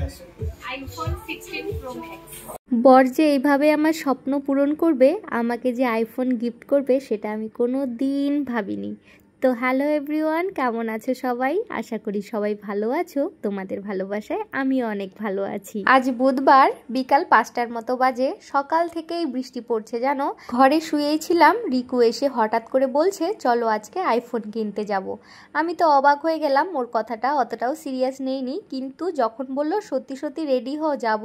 iPhone 16 Pro Max। বর যে এইভাবে আমার স্বপ্ন পূরণ করবে, আমাকে যে আইফোন গিফট করবে, সেটা আমি কোনো দিন ভাবিনি। তো হ্যালো এভরিওয়ান, কেমন আছো সবাই? আশা করি সবাই ভালো আছো। তোমাদের ভালোবাসায় আমিও অনেক ভালো আছি। আজ বুধবার বিকাল 5টার মতো বাজে। সকাল থেকেই বৃষ্টি পড়ছে জানো। ঘরে শুয়েই ছিলাম, রিকু এসে হঠাৎ করে বলছে চলো আজকে আইফোন কিনতে যাব। আমি তো অবাক হয়ে গেলাম, ওর কথাটা অতটাও সিরিয়াস নেইনি, কিন্তু যখন বললো সত্যি সত্যি রেডি হও যাব,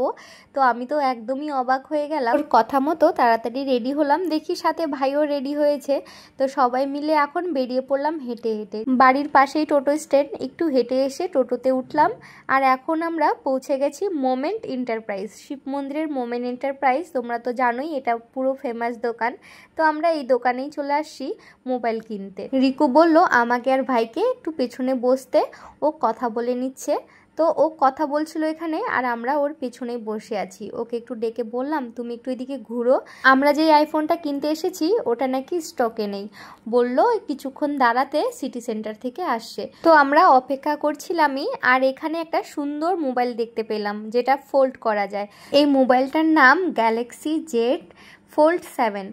তো আমি তো একদমই অবাক হয়ে গেলাম। ওর কথা মতো তাড়াতাড়ি রেডি হলাম, দেখি সাথে ভাইও রেডি হয়েছে। তো সবাই মিলে এখন বেরিয়ে পড়লাম হেঁটে হেঁটে। বাড়ির পাশেই টোটো স্ট্যান্ড, একটু হেঁটে এসে টোটোতে উঠলাম। আর এখন আমরা পৌঁছে গেছি মোমেন্ট এন্টারপ্রাইজ, শিব মন্দিরের মোমেন্ট এন্টারপ্রাইজ। তোমরা তো জানোই এটা পুরো ফেমাস দোকান। তো আমরা এই দোকানেই চলে আসছি মোবাইল কিনতে। রিকু বলল আমাকে আর ভাইকে একটু পেছনে বসতে, ও কথা বলে নিচ্ছে। তো ও কথা বলছিল এখানে, আর আমরা ওর পেছনেই বসে আছি। ওকে একটু ডেকে বললাম তুমি একটু এদিকে ঘুরো, আমরা যে আইফোনটা কিনতে এসেছি ওটা নাকি স্টকে নেই। বললো কিছুক্ষণ দাঁড়াতে, সিটি সেন্টার থেকে আসছে। তো আমরা অপেক্ষা করছিলামই। আর এখানে একটা সুন্দর মোবাইল দেখতে পেলাম, যেটা ফোল্ড করা যায়। এই মোবাইলটার নাম গ্যালাক্সি জেড ফোল্ড 7।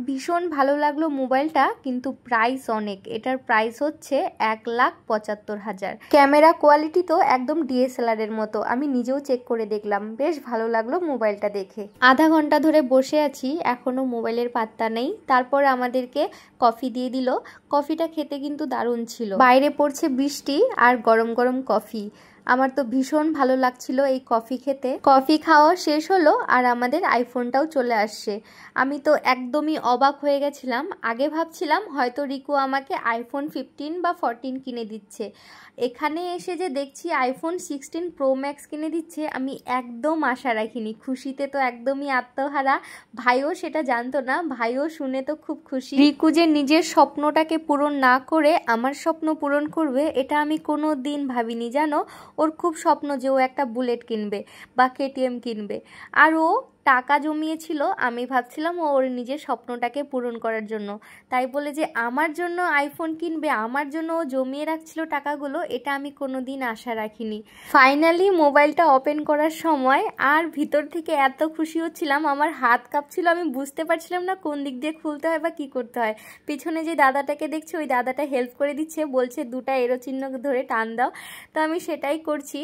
ভীষণ ভালো লাগলো মোবাইলটা, কিন্তু প্রাইস অনেক। এটার প্রাইস হচ্ছে 1,75,000। ক্যামেরা কোয়ালিটি তো একদম ডিএসএলআর এর মতো, আমি নিজেও চেক করে দেখলাম। বেশ ভালো লাগলো মোবাইলটা দেখে। আধা ঘন্টা ধরে বসে আছি, এখনো মোবাইলের পাত্তা নেই। তারপর আমাদেরকে কফি দিয়ে দিল। কফিটা খেতে কিন্তু দারুণ ছিল। বাইরে পড়ছে বৃষ্টি আর গরম গরম কফি। আমার তো ভীষণ ভালো লাগছিল এই কফি খেতে। কফি খাওয়া শেষ হলো আর আমাদের আইফোনটাও চলে আসছে। আমি তো একদমই অবাক হয়ে গেছিলাম। আগে ভাবছিলাম হয়তো রিকু আমাকে আইফোন 15 বা 14 কিনে দিচ্ছে। এখানে এসে যে দেখছি আইফোন 16 প্রো ম্যাক্স কিনে দিচ্ছে, আমি একদম আশা রাখিনি। খুশিতে তো একদমই আত্মহারা। ভাইও সেটা জানতো না, ভাইও শুনে তো খুব খুশি। রিকু যে নিজের স্বপ্নটাকে পূরণ না করে আমার স্বপ্ন পূরণ করবে, এটা আমি কোনো দিন ভাবিনি জানো। ওর খুব স্বপ্ন যে ও একটা বুলেট কিনবে বা কেটিএম কিনবে। আর ও টাকা জমিয়েছিল, আমি ভাবছিলাম ও ওর নিজের স্বপ্নটাকে পূরণ করার জন্য। তাই বলে যে আমার জন্য আইফোন কিনবে, আমার জন্য ও জমিয়ে রাখছিল টাকাগুলো, এটা আমি কোনো দিন আশা রাখিনি। ফাইনালি মোবাইলটা ওপেন করার সময় আর ভিতর থেকে এত খুশি হচ্ছিলাম, আমার হাত কাঁপছিল। আমি বুঝতে পারছিলাম না কোন দিক দিয়ে খুলতে হয় বা কি করতে হয়। পিছনে যে দাদাটাকে দেখছি, ওই দাদাটা হেল্প করে দিচ্ছে, বলছে দুটা এরো চিহ্ন ধরে টান দাও। তো আমি সেটাই করছি।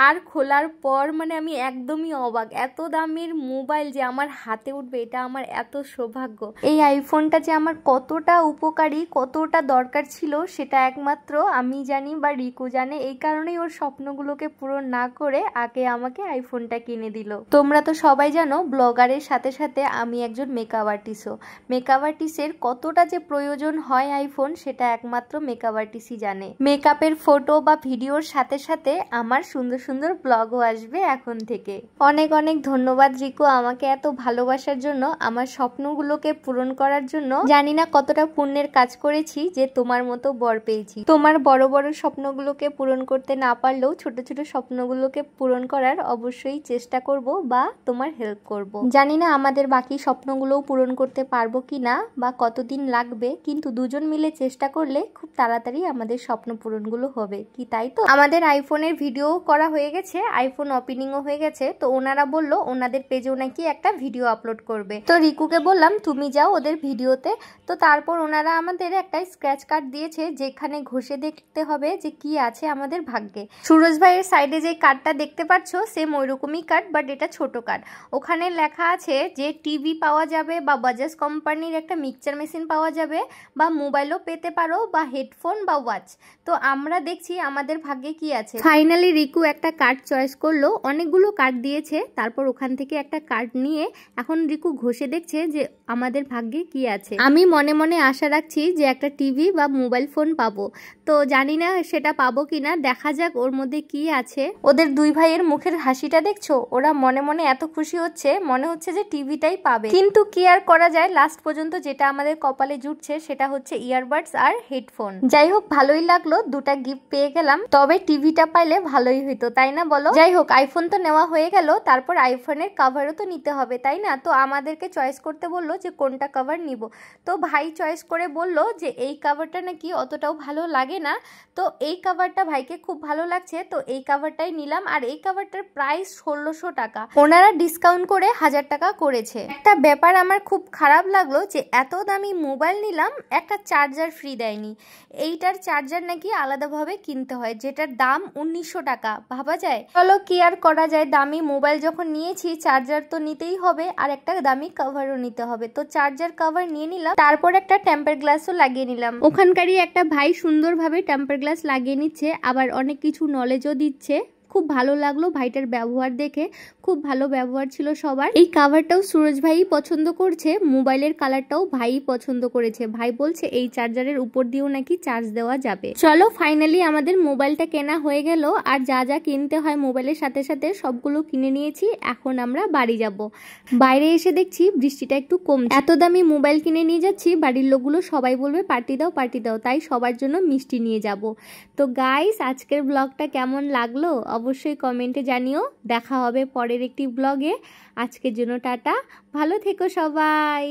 আর খোলার পর মানে আমি একদমই অবাক, এত দামের মোবাইল যে আমার হাতে উঠবে, এটা আমার এত সৌভাগ্য। এই আইফোনটা যে আমার কতটা উপকারী, কতটা দরকার ছিল, সেটা একমাত্র আমি জানি বা রিকু জানে। এই কারণেই ওর স্বপ্নগুলোকে পূরণ না করে আগে আমাকে আইফোনটা কিনে দিল। তোমরা তো সবাই জানো ব্লগারের সাথে সাথে আমি একজন মেকআপ আর্টিস্টও। মেকআপ আর্টিস্টের কতটা যে প্রয়োজন হয় আইফোন, সেটা একমাত্র মেকআপ আর্টিস্টই জানে। মেকআপের ফটো বা ভিডিওর সাথে সাথে আমার সুন্দর সুন্দর ব্লগও আসবে এখন থেকে। অনেক অনেক ধন্যবাদ রিকু আমাকে এত ভালোবাসার জন্য, আমার স্বপ্নগুলোকে পূরণ করার জন্য। জানি না কতটা পুণ্যের কাজ করেছি যে তোমার মতো বর পেয়েছি। তোমার বড় বড় স্বপ্নগুলোকে পূরণ করতে না পারলেও ছোট ছোট স্বপ্নগুলোকে পূরণ করার অবশ্যই চেষ্টা করব বা তোমার হেল্প করব। জানি না আমাদের বাকি স্বপ্নগুলোও পূরণ করতে পারবো কিনা বা কতদিন লাগবে, কিন্তু দুজন মিলে চেষ্টা করলে খুব তাড়াতাড়ি আমাদের স্বপ্ন পূরণগুলো হবে কি, তাই তো? আমাদের আইফোনের ভিডিও করা হয়ে গেছে, আইফোন ওপেনিংও হয়ে গেছে। তো ওনারা বললো ওনাদের পেজেও নাকি একটা ভিডিও আপলোড করবে। তো রিকুকে বললাম তুমি যাও ওদের ভিডিওতে। তো তারপর ওনারা আমাদের একটা স্ক্র্যাচ কার্ড দিয়েছে, যেখানে ঘষে দেখতে হবে যে কি আছে আমাদের ভাগ্যে। সুরজ ভাইয়ের সাইডে যে কার্ডটা দেখতে পাচ্ছ, সেম ওইরকমই কার্ড, বাট এটা ছোট কার্ড। ওখানে লেখা আছে যে টিভি পাওয়া যাবে, বা বাজাজ কোম্পানির একটা মিক্সচার মেশিন পাওয়া যাবে, বা মোবাইলও পেতে পারো, বা হেডফোন বা ওয়াচ। তো আমরা দেখছি আমাদের ভাগ্যে কি আছে। ফাইনালি রিকু একটা কার্ড চয়েস করলো, অনেকগুলো কার্ড দিয়েছে। তারপর ওখান থেকে একটা কার্ড নিয়ে এখন রিকু ঘষে দেখছে যে আমাদের ভাগ্যে কি আছে। আমি মনে মনে আশা রাখছি যে একটা টিভি বা মোবাইল ফোন পাবো। তো জানি না সেটা পাবো কিনা, দেখা যাক ওর মধ্যে কি আছে। ওদের দুই ভাইয়ের মুখের হাসিটা দেখছো, ওরা মনে মনে এত খুশি হচ্ছে, মনে হচ্ছে যে টিভিটাই পাবে। কিন্তু কি আর করা যায়, লাস্ট পর্যন্ত যেটা আমাদের কপালে জুটছে সেটা হচ্ছে ইয়ারবাডস আর হেডফোন। যাই হোক ভালোই লাগলো, দুটা গিফট পেয়ে গেলাম। তবে টিভিটা পাইলে ভালোই হইতো, তাই না বলো? যাই হোক আইফোন তো নেওয়া হয়ে গেল, তারপর আইফোনের কাভারও তো নিতে হবে, তাই না? তো আমাদেরকে চয়েস করতে বললো যে কোনটা কভার নিব। তো ভাই চয়েস করে বলল যে এই কভারটা নাকি অতটাও ভালো লাগে না, তো এই কভারটা ভাইকে খুব ভালো লাগছে, তো এই কভারটাই নিলাম। আর এই কভারটার প্রাইস 1600 টাকা, ওনারা ডিসকাউন্ট করে 1000 টাকা করেছে। একটা ব্যাপার আমার খুব খারাপ লাগলো যে এত দামি মোবাইল নিলাম, একটা চার্জার ফ্রি দেয়নি। এইটার চার্জার নাকি আলাদাভাবে কিনতে হয়, যেটার দাম 1900 টাকা। ভাবা যায়? চলো কি আর করা যায়, দামি মোবাইল যখন নিয়েছি চার্জার তো নিতেই হবে, আর একটা দামি কভারও নিতে হবে। তো চার্জার কভার নিয়ে নিলাম, তারপর একটা টেম্পার গ্লাসও লাগিয়ে নিলাম। ওখানকারই একটা ভাই সুন্দরভাবে টেম্পার গ্লাস লাগিয়ে নিচ্ছে, আবার অনেক কিছু নলেজও দিচ্ছে। খুব ভালো লাগলো ভাইটার ব্যবহার দেখে, খুব ভালো ব্যবহার ছিল সবার। এই কাভারটাও সুরজ ভাই পছন্দ করছে, মোবাইলের কালারটাও ভাই পছন্দ করেছে। ভাই বলছে এই চার্জারের উপর দিয়েও নাকি চার্জ দেওয়া যাবে। চলো ফাইনালি আমাদের মোবাইলটা কেনা হয়ে গেল, আর যা যা কিনতে হয় মোবাইলের সাথে সাথে সবগুলো কিনে নিয়েছি। এখন আমরা বাড়ি যাব। বাইরে এসে দেখছি বৃষ্টিটা একটু কম। এত দামি মোবাইল কিনে নিয়ে যাচ্ছি, বাড়ির লোকগুলো সবাই বলবে পার্টি দাও পার্টি দাও, তাই সবার জন্য মিষ্টি নিয়ে যাব। তো গাইস, আজকের ব্লগটা কেমন লাগলো অবশ্যই কমেন্টে জানিও। দেখা হবে পরের একটি ব্লগে। আজকের জন্য টাটা, ভালো থেকো সবাই।